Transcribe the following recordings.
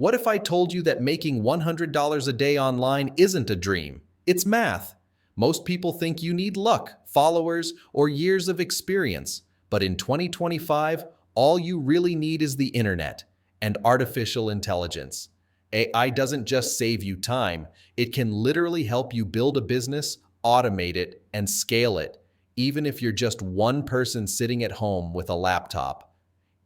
What if I told you that making $100 a day online isn't a dream? It's math. Most people think you need luck, followers, or years of experience. But in 2025, all you really need is the internet and artificial intelligence. AI doesn't just save you time, it can literally help you build a business, automate it, and scale it, even if you're just one person sitting at home with a laptop.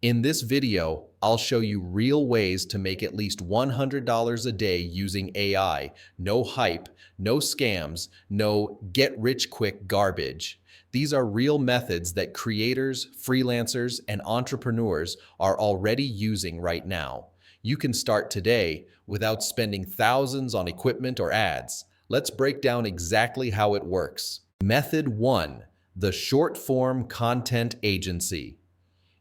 In this video, I'll show you real ways to make at least $100 a day using AI. No hype, no scams, no get-rich-quick garbage. These are real methods that creators, freelancers, and entrepreneurs are already using right now. You can start today without spending thousands on equipment or ads. Let's break down exactly how it works. Method 1. The short-form content agency.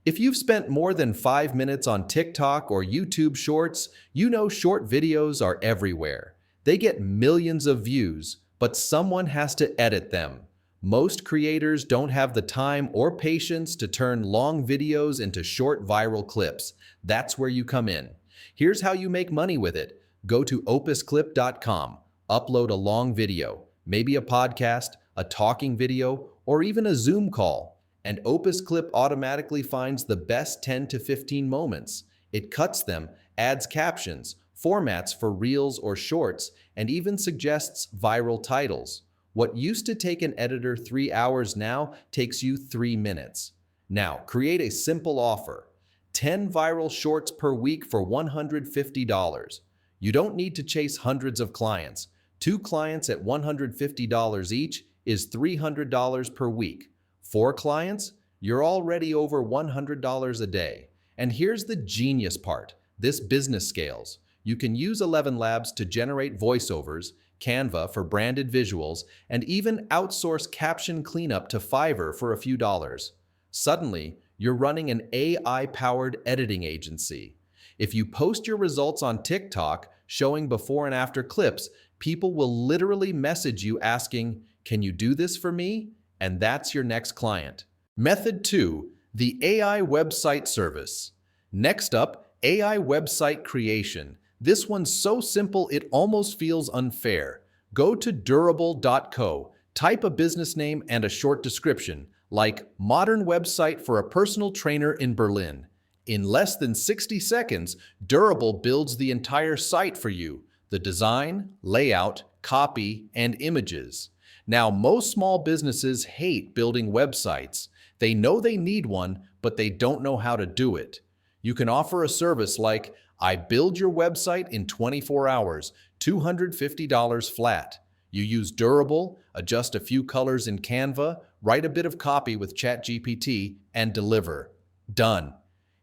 If you've spent more than 5 minutes on TikTok or YouTube Shorts, you know short videos are everywhere. They get millions of views, but someone has to edit them. Most creators don't have the time or patience to turn long videos into short viral clips. That's where you come in. Here's how you make money with it. Go to opusclip.com, upload a long video, maybe a podcast, a talking video, or even a Zoom call. And Opus Clip automatically finds the best 10 to 15 moments. It cuts them, adds captions, formats for reels or shorts, and even suggests viral titles. What used to take an editor 3 hours now takes you 3 minutes. Now, create a simple offer. 10 viral shorts per week for $150. You don't need to chase hundreds of clients. 2 clients at $150 each is $300 per week. 4 clients, you're already over $100 a day. And here's the genius part. This business scales. You can use ElevenLabs to generate voiceovers, Canva for branded visuals, and even outsource caption cleanup to Fiverr for a few dollars. Suddenly, you're running an AI-powered editing agency. If you post your results on TikTok, showing before and after clips, people will literally message you asking, "Can you do this for me?" And that's your next client. Method 2. The AI website service. Next up, AI website creation. This one's so simple it almost feels unfair. Go to durable.co, type a business name and a short description, like modern website for a personal trainer in Berlin. In less than 60 seconds, Durable builds the entire site for you. The design, layout, copy, and images. Now, most small businesses hate building websites. They know they need one, but they don't know how to do it. You can offer a service like, I build your website in 24 hours, $250 flat. You use Durable, adjust a few colors in Canva, write a bit of copy with ChatGPT, and deliver. Done.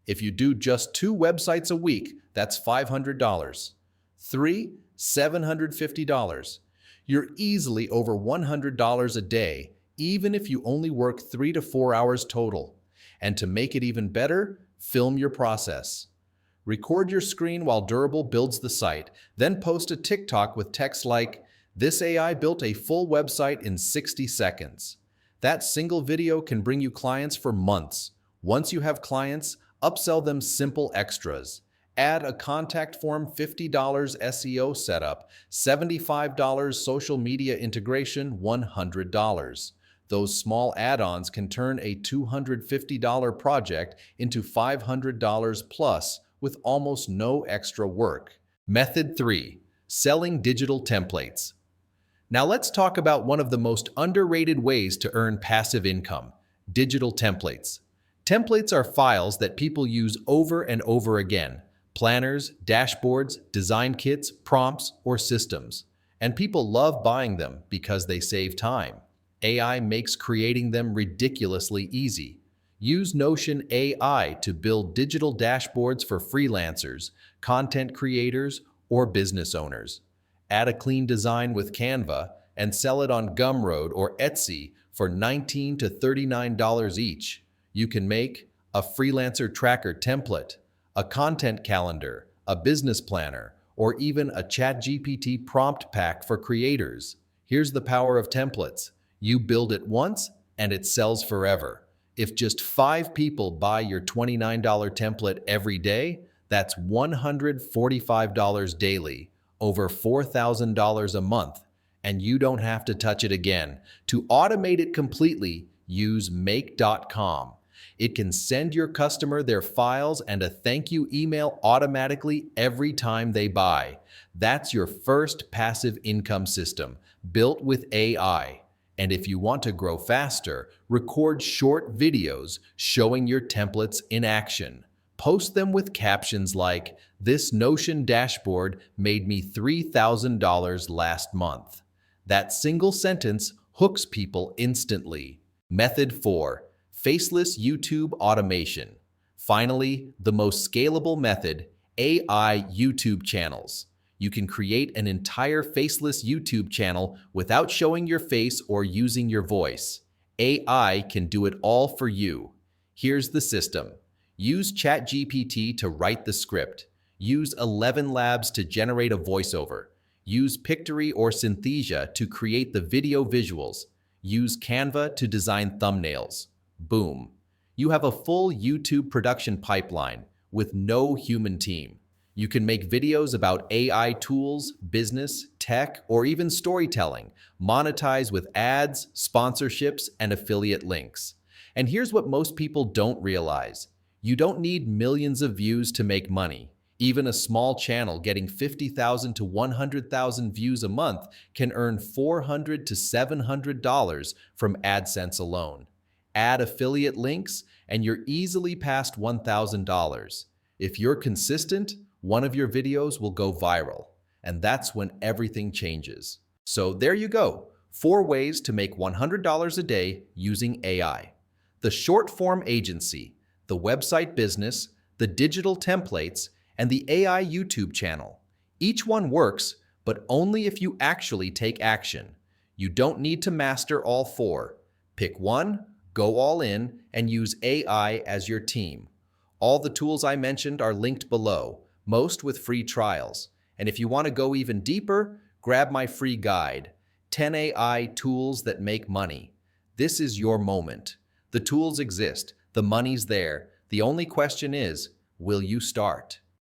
If you do just 2 websites a week, that's $500. 3, $750. You're easily over $100 a day, even if you only work 3 to 4 hours total. And to make it even better, film your process. Record your screen while Durable builds the site, then post a TikTok with text like, "This AI built a full website in 60 seconds." That single video can bring you clients for months. Once you have clients, upsell them simple extras. Add a contact form, $50 SEO setup, $75 social media integration, $100. Those small add-ons can turn a $250 project into $500 plus with almost no extra work. Method 3. Selling digital templates. Now let's talk about one of the most underrated ways to earn passive income: digital templates. Templates are files that people use over and over again. Planners, dashboards, design kits, prompts, or systems. And people love buying them because they save time. AI makes creating them ridiculously easy. Use Notion AI to build digital dashboards for freelancers, content creators, or business owners. Add a clean design with Canva and sell it on Gumroad or Etsy for $19 to $39 each. You can make a freelancer tracker template, a content calendar, a business planner, or even a ChatGPT prompt pack for creators. Here's the power of templates. You build it once, and it sells forever. If just 5 people buy your $29 template every day, That's $145 daily, over $4,000 a month, and you don't have to touch it again. To automate it completely, use make.com. It can send your customer their files and a thank you email automatically every time they buy. That's your first passive income system, built with AI. And if you want to grow faster, record short videos showing your templates in action. Post them with captions like, "This Notion dashboard made me $3,000 last month." That single sentence hooks people instantly. Method 4. Faceless YouTube automation. Finally, the most scalable method, AI YouTube channels. You can create an entire faceless YouTube channel without showing your face or using your voice. AI can do it all for you. Here's the system. Use ChatGPT to write the script. Use ElevenLabs to generate a voiceover. Use Pictory or Synthesia to create the video visuals. Use Canva to design thumbnails. Boom. You have a full YouTube production pipeline with no human team. You can make videos about AI tools, business, tech, or even storytelling, monetize with ads, sponsorships, and affiliate links. And here's what most people don't realize. You don't need millions of views to make money. Even a small channel getting 50,000 to 100,000 views a month can earn $400 to $700 from AdSense alone. Add affiliate links, and you're easily past $1,000. If you're consistent, one of your videos will go viral, and that's when everything changes. So there you go, 4 ways to make $100 a day using AI. The short-form agency, the website business, the digital templates, and the AI YouTube channel. Each one works, but only if you actually take action. You don't need to master all 4. Pick one, go all in, and use AI as your team. All the tools I mentioned are linked below, most with free trials. And if you want to go even deeper, grab my free guide, 10 AI Tools That Make Money. This is your moment. The tools exist, the money's there. The only question is, will you start?